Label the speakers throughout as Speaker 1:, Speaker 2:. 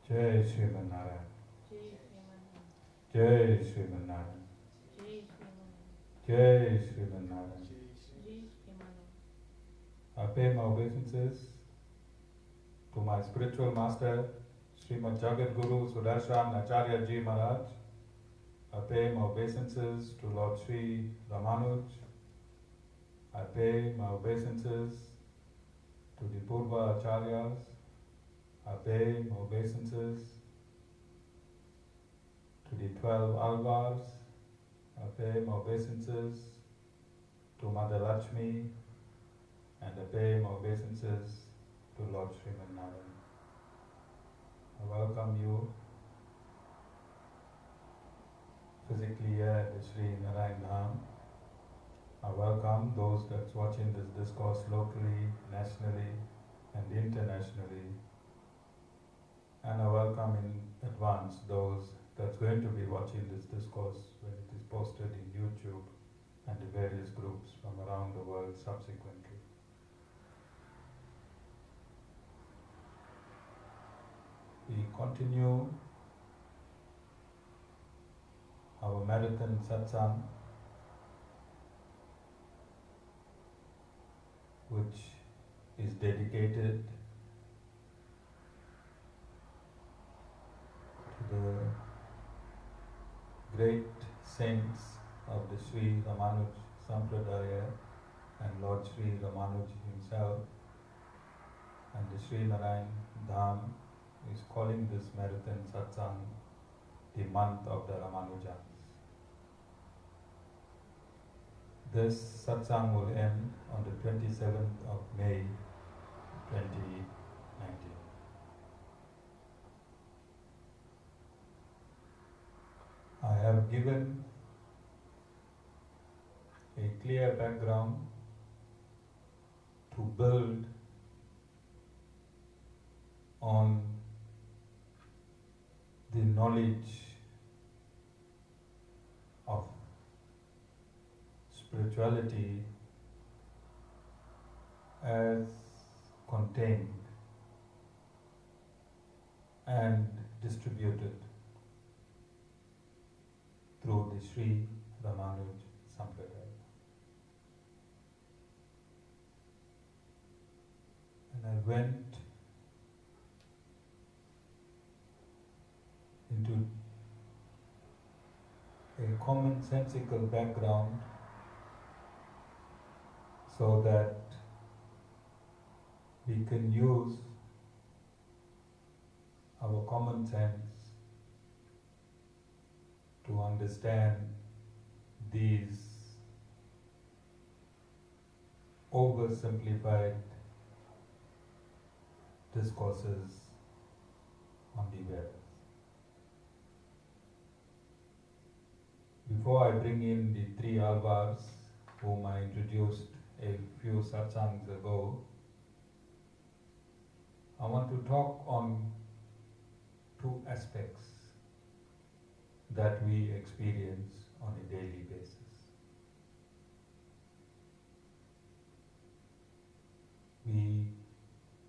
Speaker 1: Jai Sri Narayan. Jai Sri Narayan. Jai Sri Narayan. I pay my obeisances to my spiritual master, Srimad Jagat Guru Sudarshan Acharya Ji Maharaj. I pay my obeisances to Lord Sri Ramanuj. I pay my obeisances to the Purva Acharyas. I pay my obeisances to the 12 Alvars. I pay my obeisances to Mother Lakshmi, and I pay my obeisances to Lord Srimad Narayan. I welcome you physically here at the Sri Narayan Dham. I welcome those that's watching this discourse locally, nationally, and internationally. And I welcome in advance those that's going to be watching this discourse when it is posted in YouTube and the various groups from around the world subsequently. We continue our marathon satsang, which is dedicated to the great saints of the Sri Ramanuj Sampradaya and Lord Sri Ramanuj himself. And the Sri Narayan Dham is calling this marathon satsang the month of the Ramanujans. This satsang will end on the 27th of May 2019. I have given a clear background to build on the knowledge of spirituality as contained and distributed through the Sri Ramanuj Sampradaya. And I went into a commonsensical background so that we can use our common sense to understand these oversimplified discourses on the Vedas. Before I bring in the three Alvars, whom I introduced a few satsangs ago, I want to talk on two aspects that we experience on a daily basis. We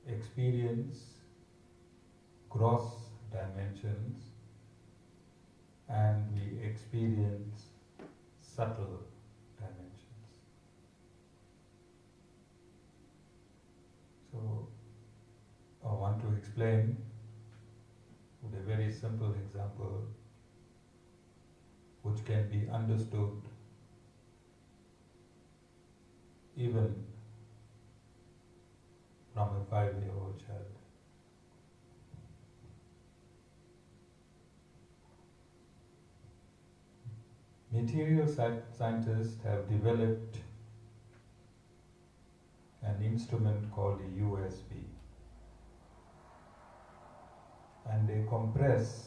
Speaker 1: experience gross dimensions and we experience subtle dimensions. So I want to explain with a very simple example which can be understood even from a 5-year-old child. Material scientists have developed an instrument called a USB, and they compress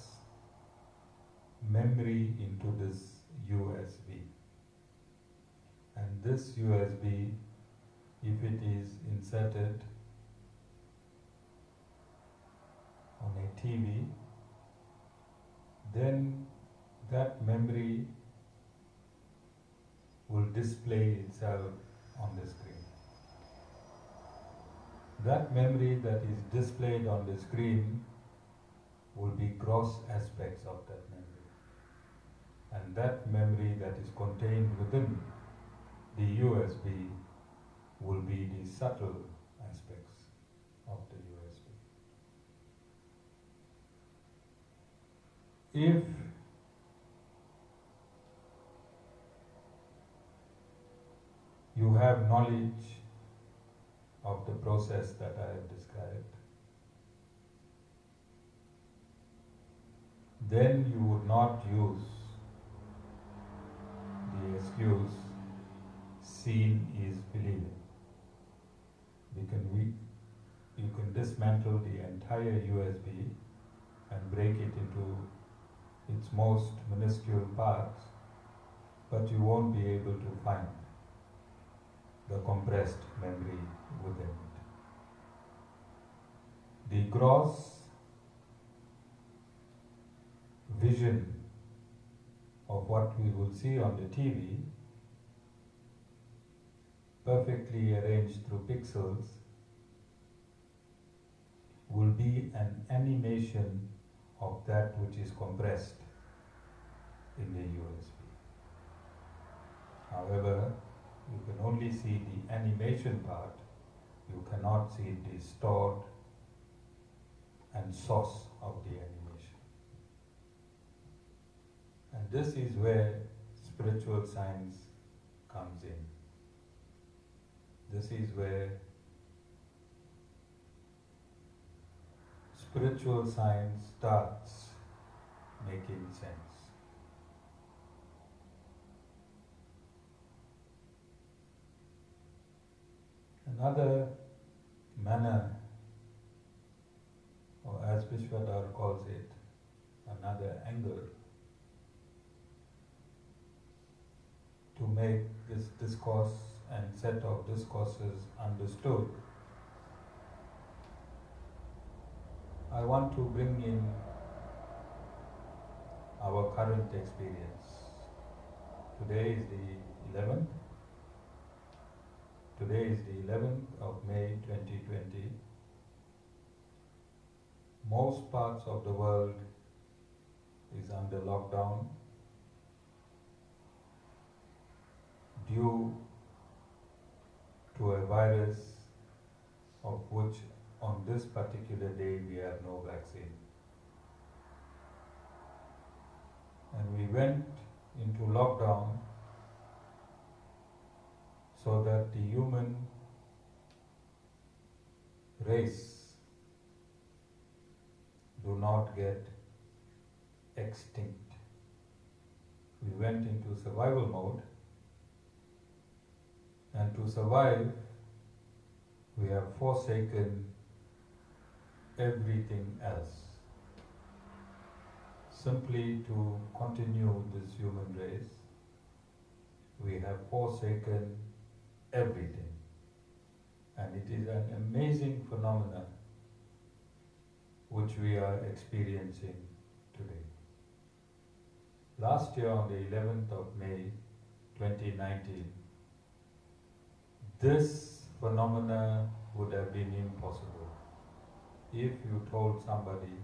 Speaker 1: memory into this USB. And this USB, if it is inserted on a TV, then that memory will display itself on the screen. That memory that is displayed on the screen will be gross aspects of that memory. And that memory that is contained within the USB will be the subtle aspects of the USB. If you have knowledge of the process that I have described, then you would not use the excuse "seen is believing." You can dismantle the entire USB and break it into its most minuscule parts, but you won't be able to find the compressed memory within it. The gross vision of what we will see on the TV, perfectly arranged through pixels, will be an animation of that which is compressed in the USB. However, you can only see the animation part, you cannot see the stored and source of the animation. And this is where spiritual science comes in. This is where spiritual science starts making sense. Another manner, or as Vishishtadvaita calls it, another angle to make this discourse and set of discourses understood, I want to bring in our current experience. Today is the 11th. Today is the 11th of May 2020. Most parts of the world is under lockdown due to a virus of which on this particular day we have no vaccine. And we went into lockdown so that the human race do not get extinct. We went into survival mode, and to survive, we have forsaken everything else, simply to continue this human race. We have forsaken everything, and it is an amazing phenomenon which we are experiencing today. Last year on the 11th of May 2019, this phenomena would have been impossible if you told somebody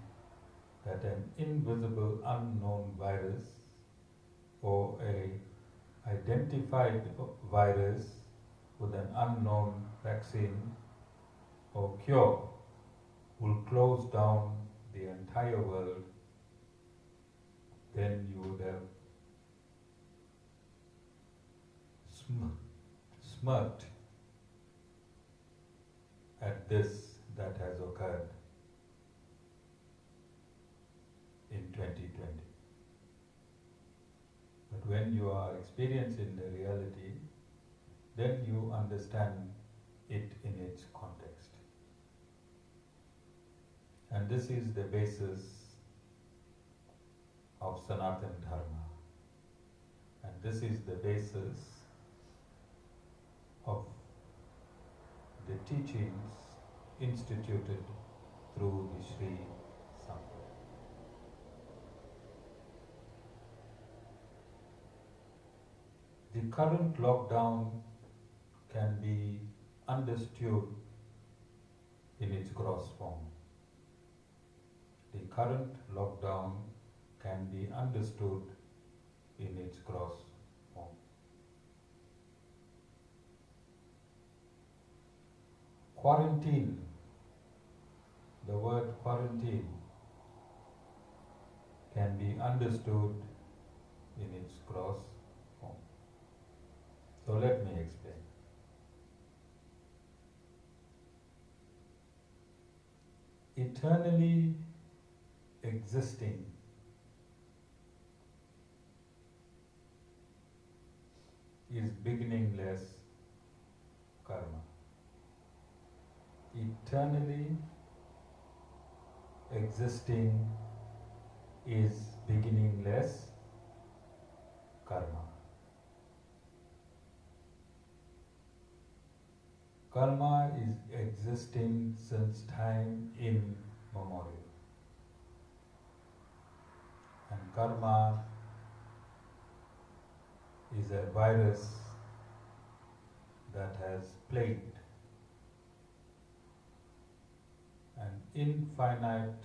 Speaker 1: that an invisible unknown virus or a identified virus with an unknown vaccine or cure will close down the entire world, then you would have smirked at this that has occurred in 2020. But when you are experiencing the reality, then you understand it in its context. And this is the basis of Sanatana Dharma. And this is the basis of the teachings instituted through the Sri Sampradaya. The current lockdown can be understood in its gross form. The current lockdown can be understood in its gross form. Quarantine, the word quarantine can be understood in its gross form. So let me explain. Eternally existing is beginningless karma. Eternally existing is beginningless karma. Karma is existing since time immemorial. And karma is a virus that has plagued an infinite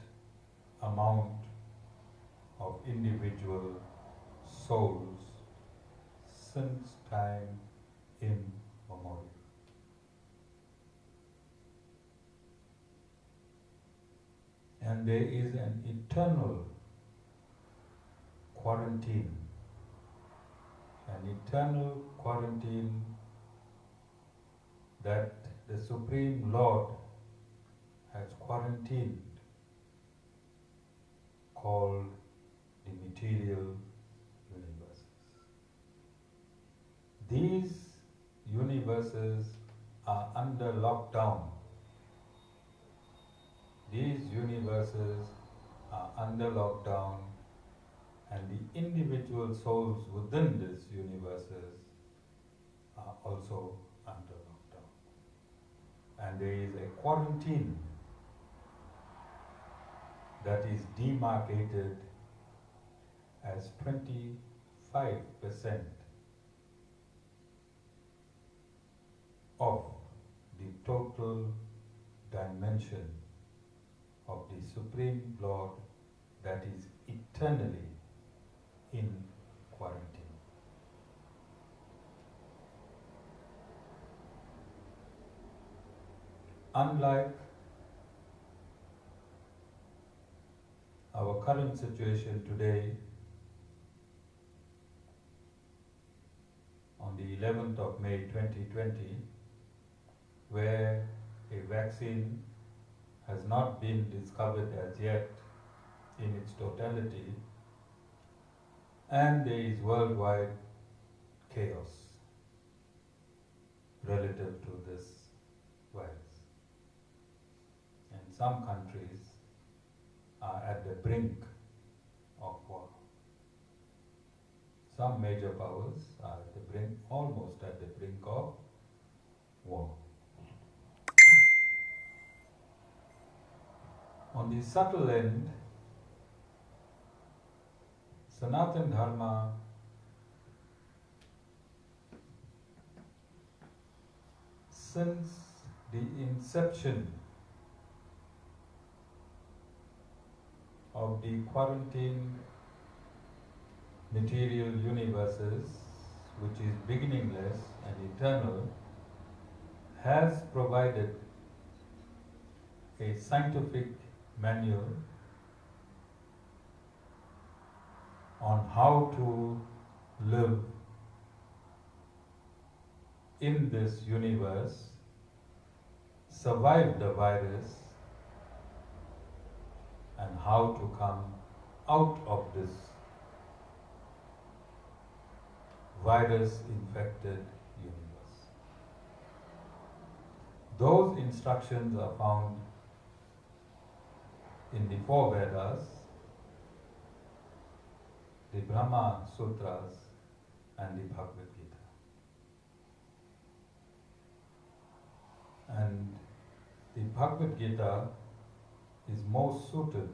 Speaker 1: amount of individual souls since time immemorial. And there is an eternal quarantine, that the Supreme Lord has quarantined, called the material universes. These universes are under lockdown. These universes are under lockdown, and the individual souls within these universes are also under lockdown. And there is a quarantine that is demarcated as 25% of the total dimension of the Supreme Lord that is eternally in quarantine. Unlike our current situation today, on the 11th of May 2020, where a vaccine has not been discovered as yet in its totality, and there is worldwide chaos relative to this virus. And some countries are at the brink of war. Some major powers are at the brink, almost at the brink of war. On the subtle end, Sanatana Dharma since the inception of the quarantined material universes, which is beginningless and eternal, has provided a scientific manual on how to live in this universe, survive the virus, and how to come out of this virus-infected universe. Those instructions are found in the four Vedas, the Brahma Sutras, and the Bhagavad Gita. And the Bhagavad Gita is most suited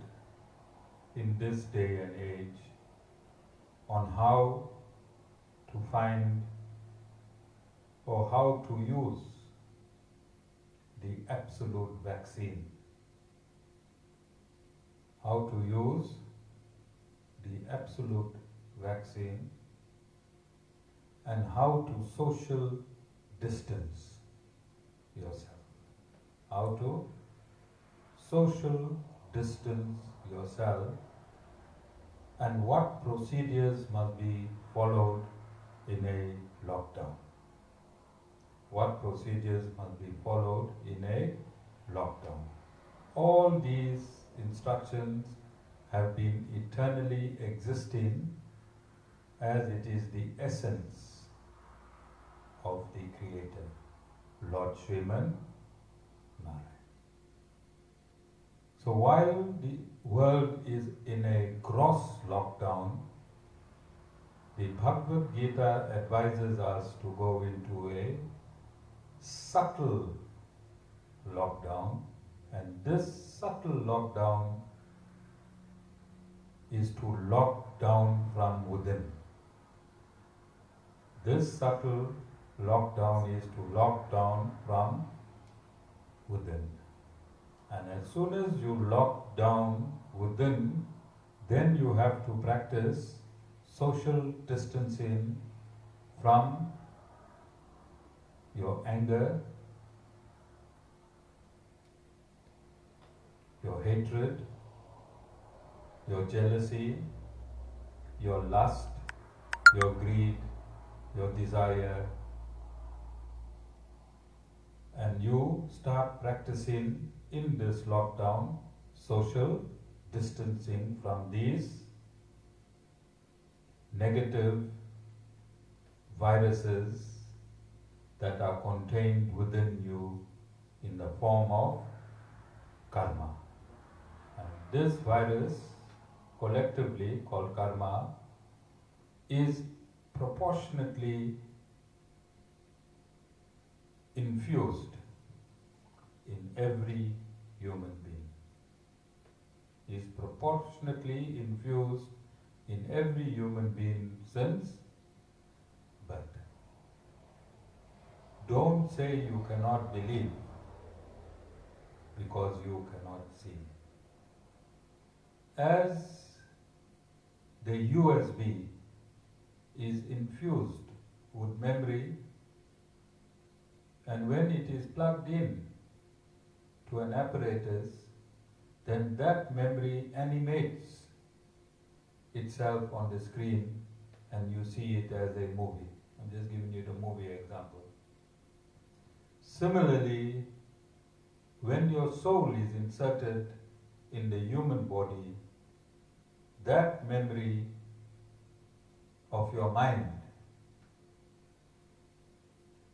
Speaker 1: in this day and age on how to find or how to use the absolute vaccine, how to use the absolute vaccine and how to social distance yourself. How to social distance yourself and what procedures must be followed in a lockdown. What procedures must be followed in a lockdown. All these instructions have been eternally existing as it is the essence of the Creator, Lord Sriman Narayan. So while the world is in a gross lockdown, the Bhagavad Gita advises us to go into a subtle lockdown, and this subtle lockdown is to lock down from within. This subtle lockdown is to lock down from within. And as soon as you lock down within, then you have to practice social distancing from your anger, your hatred, your jealousy, your lust, your greed, your desire, and you start practicing in this lockdown social distancing from these negative viruses that are contained within you in the form of karma. And this virus, collectively called karma, is proportionately infused in every human being. Is proportionately infused in every human being since birth. Don't say you cannot believe because you cannot see. As the USB is infused with memory, and when it is plugged in to an apparatus, then that memory animates itself on the screen and you see it as a movie. I'm just giving you the movie example. Similarly, when your soul is inserted in the human body, that memory of your mind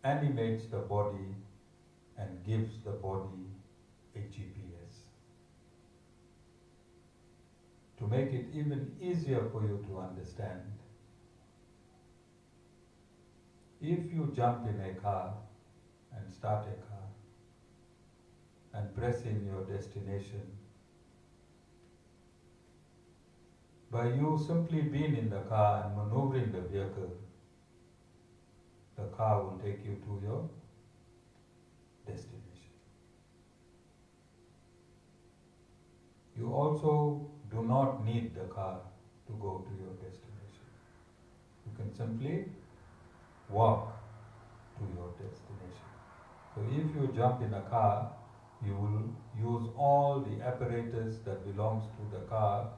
Speaker 1: animates the body and gives the body a GPS. To make it even easier for you to understand, if you jump in a car and start a car and press in your destination, by you simply being in the car and maneuvering the vehicle, the car will take you to your destination. You also do not need the car to go to your destination. You can simply walk to your destination. So if you jump in a car, you will use all the apparatus that belongs to the car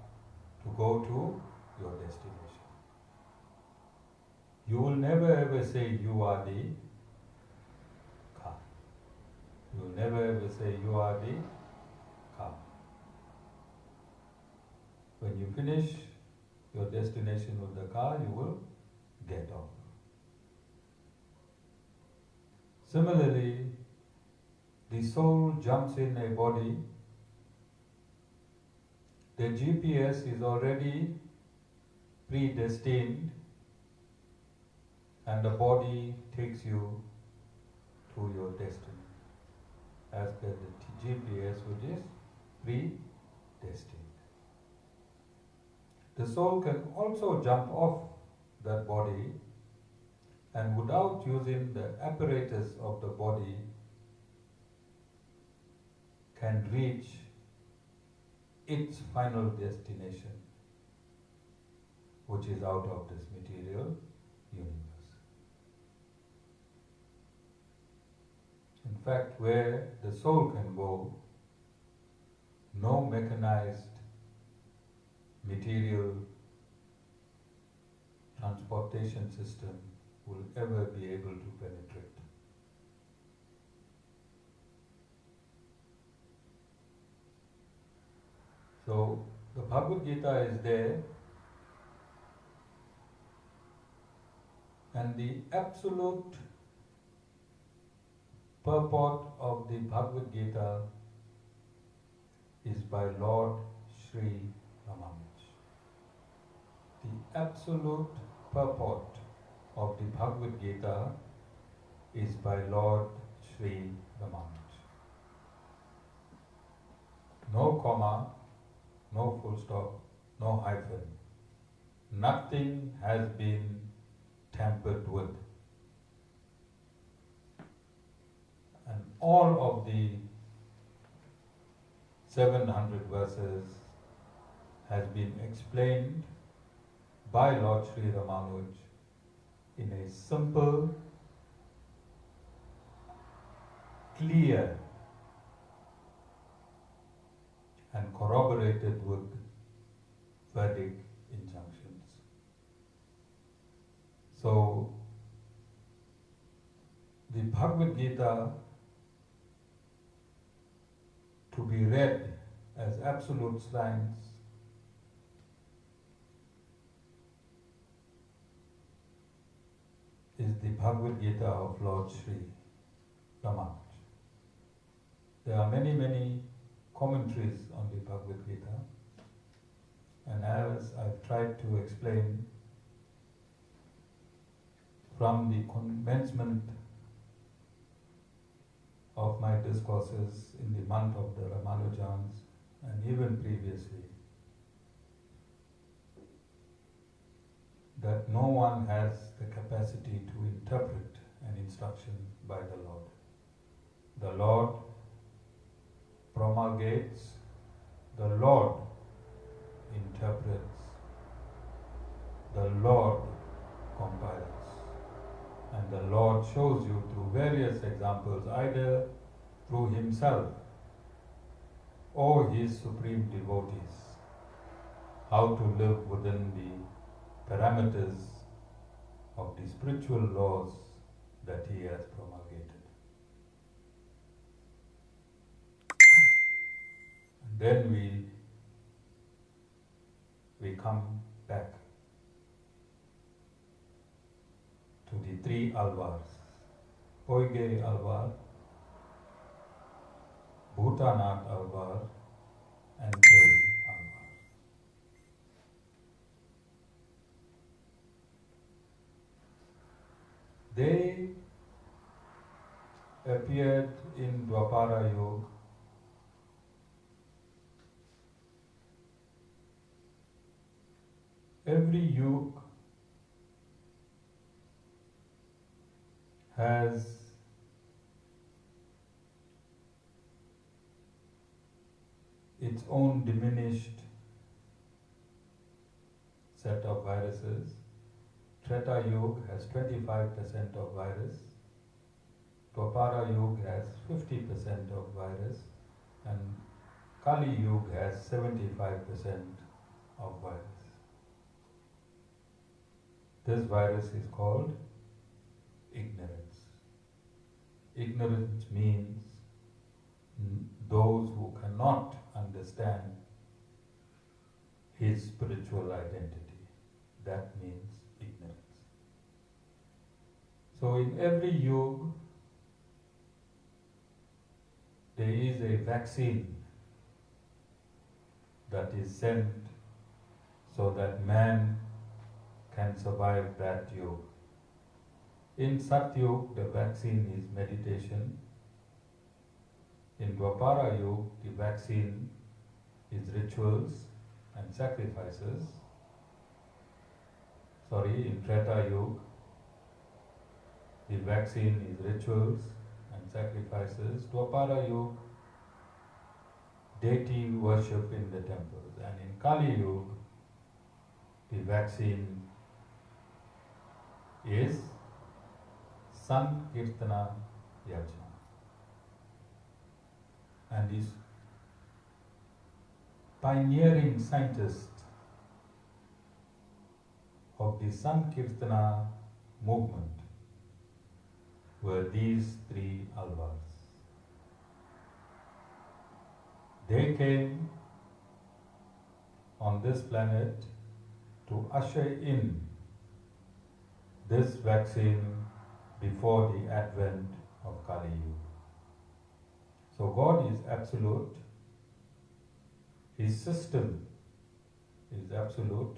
Speaker 1: to go to your destination. You will never ever say you are the car. You will never ever say you are the car. When you finish your destination with the car, you will get off. Similarly, the soul jumps in a body. The GPS is already predestined and the body takes you to your destiny as per the GPS, which is predestined. The soul can also jump off that body and without using the apparatus of the body, can reach its final destination, which is out of this material universe. In fact, where the soul can go, no mechanized material transportation system will ever be able to penetrate. So the Bhagavad Gita is there, and the absolute purport of the Bhagavad Gita is by Lord Sri Ramanuj. The absolute purport of the Bhagavad Gita is by Lord Sri Ramanuj. No comma, no full stop, no hyphen. Nothing has been tampered with. And all of the 700 verses has been explained by Lord Sri Ramanuj in a simple, clear, and corroborated with Vedic injunctions. So, the Bhagavad Gita to be read as absolute science is the Bhagavad Gita of Lord Sri Ramanuj. There are many, many commentaries on the Bhagavad Gita, and as I've tried to explain from the commencement of my discourses in the month of the Ramanujans and even previously, that no one has the capacity to interpret an instruction by the Lord. The Lord promulgates, the Lord interprets, the Lord compiles. And the Lord shows you through various examples, either through Himself or His supreme devotees, how to live within the parameters of the spiritual laws that He has promulgated. And then we come back to the three alvars, Poige alvar, Bhutanath alvar, and Devi alvar. They appeared in Dwapara Yuga every yuga has its own diminished set of viruses. Treta Yuga has 25% of virus, Dwapara Yuga has 50% of virus, and Kali Yuga has 75% of virus. This virus is called ignorance. Ignorance means those who cannot understand his spiritual identity. That means ignorance. So in every yuga, there is a vaccine that is sent so that man can survive that yuga. In Satyug, the vaccine is meditation. In Dwapara Yuga, the vaccine is rituals and sacrifices. In Treta Yuga, the vaccine is rituals and sacrifices. Dwapara Yuga, deity worship in the temples. And in Kali Yuga, the vaccine is Sankirtana Yajna. And these pioneering scientists of the Sankirtana movement were these three alvars. They came on this planet to usher in this vaccine before the advent of Kali Yuga. So God is absolute, His system is absolute,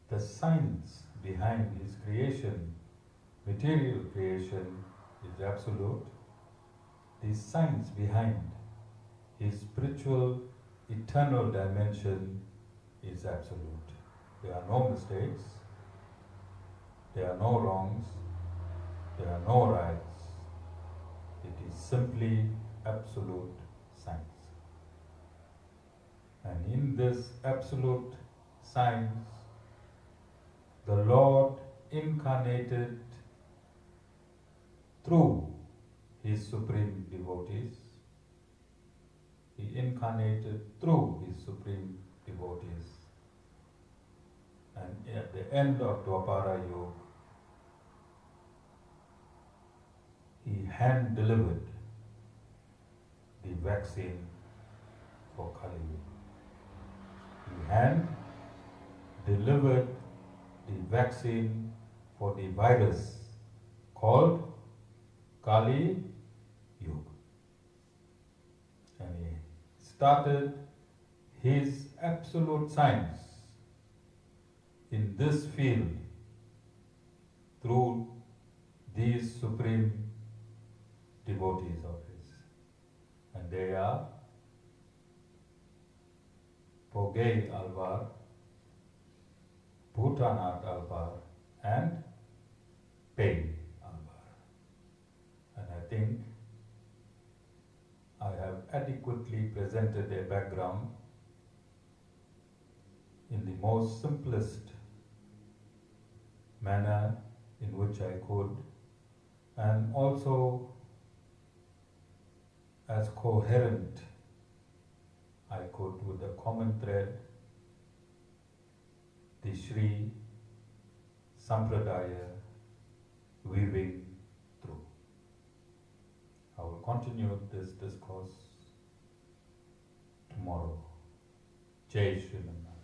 Speaker 1: the science behind His creation, material creation, is absolute, the science behind His spiritual, eternal dimension is absolute. There are no mistakes, there are no wrongs, there are no rights. It is simply absolute science. And in this absolute science, the Lord incarnated through His supreme devotees. He incarnated through His supreme devotees. And at the end of Dwapara Yuga, He hand-delivered the vaccine for Kali Yuga. He hand-delivered the vaccine for the virus called Kali Yuga. And He started His absolute science in this field through these supreme devotees of His. And they are Pogei Alvar, Bhutanath Alvar, and Pei Alvar. And I think I have adequately presented their background in the most simplest manner in which I could, and also as coherent I could with the common thread, the Sri Sampradaya weaving through. I will continue this discourse tomorrow. Jai Sri Narayan.